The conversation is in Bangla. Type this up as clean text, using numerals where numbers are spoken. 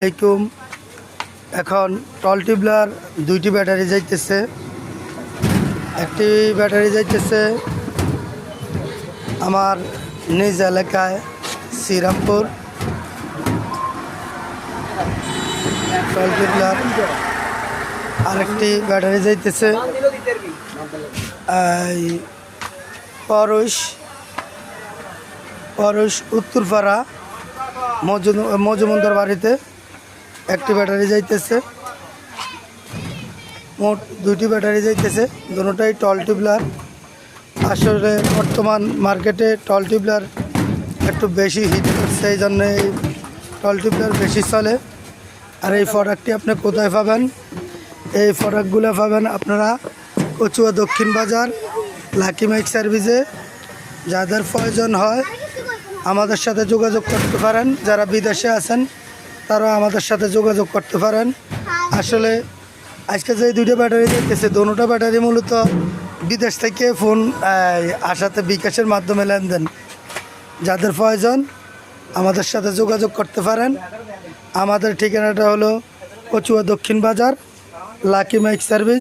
আলাইকুম। এখন টল টিউবলার দুইটি ব্যাটারি যাইতেছে। একটি ব্যাটারি যাইতেছে আমার নিজ এলাকায় শ্রীরামপুর টল টিউবলার, আরেকটি ব্যাটারি যাইতেছে এই পরশ উত্তরপাড়া মজুমদার বাড়িতে একটি ব্যাটারি যাইতেছে। মোট দুইটি ব্যাটারি যাইতেছে, দুটোটাই টল টিউবলার। আসলে বর্তমান মার্কেটে টল টিউবলার একটু বেশি হিট করছে, এই জন্যে এই টল টিউবলার বেশি চলে। আর এই প্রোডাক্টটি আপনি কোথায় পাবেন? এই প্রোডাক্টগুলো পাবেন আপনারা কচুয়া দক্ষিণ বাজার লাকি মাইক সার্ভিসে। যাদের প্রয়োজন হয় আমাদের সাথে যোগাযোগ করতে পারেন। যারা বিদেশে আছেন তারা আমাদের সাথে যোগাযোগ করতে পারেন। আসলে আজকে যে দুইটা ব্যাটারি দেখতেছে, দুটো ব্যাটারি মূলত বিদেশ থেকে ফোন আসাতে বিকাশের মাধ্যমে লেনদেন। যাদের প্রয়োজন আমাদের সাথে যোগাযোগ করতে পারেন। আমাদের ঠিকানাটা হলো কচুয়া দক্ষিণ বাজার লাকি মাইক সার্ভিস।